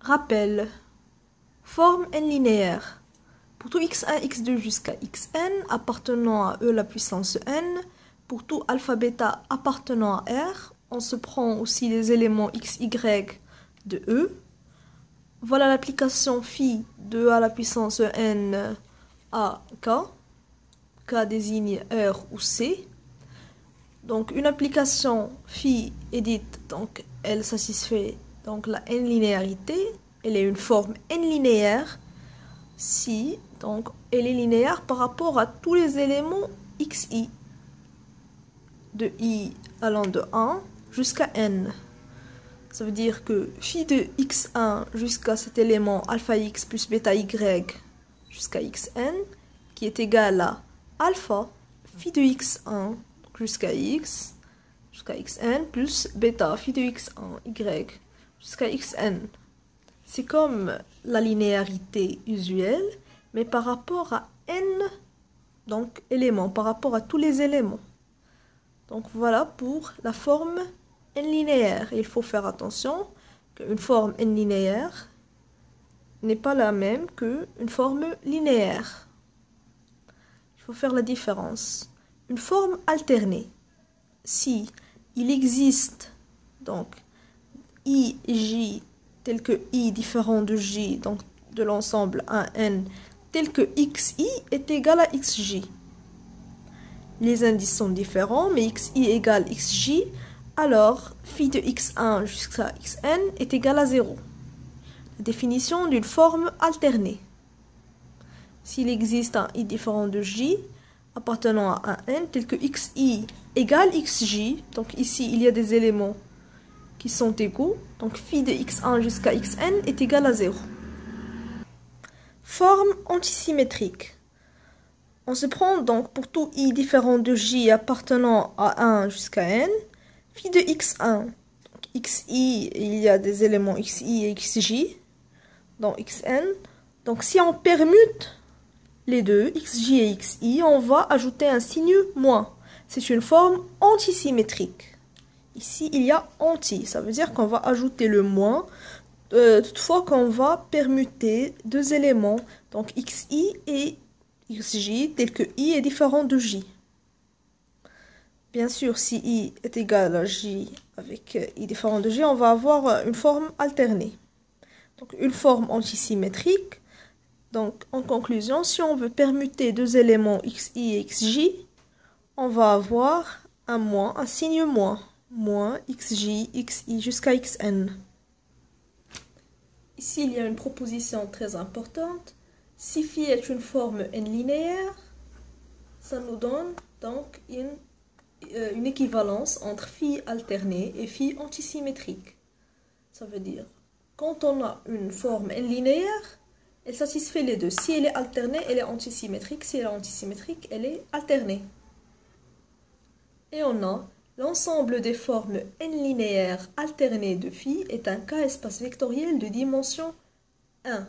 Rappel. Forme n linéaire. Pour tout x1, x2 jusqu'à xn appartenant à e la puissance n, pour tout alpha bêta appartenant à R, on se prend aussi les éléments x, y de E. Voilà l'application phi de e à la puissance n à k. K désigne R ou C. Donc une application phi est dite, donc elle satisfait donc la n linéarité. Elle est une forme n linéaire si donc elle est linéaire par rapport à tous les éléments xi, de i allant de 1 jusqu'à n. Ça veut dire que phi de x1 jusqu'à cet élément alpha x plus bêta y jusqu'à xn, qui est égal à alpha phi de x1 jusqu'à x, jusqu'à xn, plus bêta phi de x1 y jusqu'à xn. C'est comme la linéarité usuelle, mais par rapport à n donc éléments, par rapport à tous les éléments. Donc voilà pour la forme n linéaire. Il faut faire attention qu'une forme n linéaire n'est pas la même qu'une forme linéaire. Il faut faire la différence. Une forme alternée, si il existe donc i, j, tel que i différent de j, donc de l'ensemble 1n, tel que xi est égal à xj. Les indices sont différents, mais xi égale xj, alors phi de x1 jusqu'à xn est égal à 0. La définition d'une forme alternée. S'il existe un i différent de j, appartenant à un n, tel que xi égale xj, donc ici il y a des éléments qui sont égaux, donc phi de x1 jusqu'à xn est égal à 0. Forme antisymétrique. On se prend donc pour tout i différent de j appartenant à 1 jusqu'à n, phi de x1, donc xi, il y a des éléments xi et xj dans xn, donc si on permute les deux, xj et xi, on va ajouter un signe moins. C'est une forme antisymétrique. Ici, il y a anti, ça veut dire qu'on va ajouter le moins toutefois qu'on va permuter deux éléments, donc xi et xj, tel que i est différent de j. Bien sûr, si i est égal à j avec i différent de j, on va avoir une forme alternée. Donc une forme antisymétrique. Donc en conclusion, si on veut permuter deux éléments xi et xj, on va avoir un moins, un signe moins. Moins xj, xi jusqu'à xn. Ici, il y a une proposition très importante. Si phi est une forme n linéaire, ça nous donne donc une équivalence entre phi alterné et phi antisymétrique. Ça veut dire, quand on a une forme n linéaire, elle satisfait les deux. Si elle est alternée, elle est antisymétrique. Si elle est antisymétrique, elle est alternée. Et on a l'ensemble des formes n linéaires alternées de phi est un K espace vectoriel de dimension 1.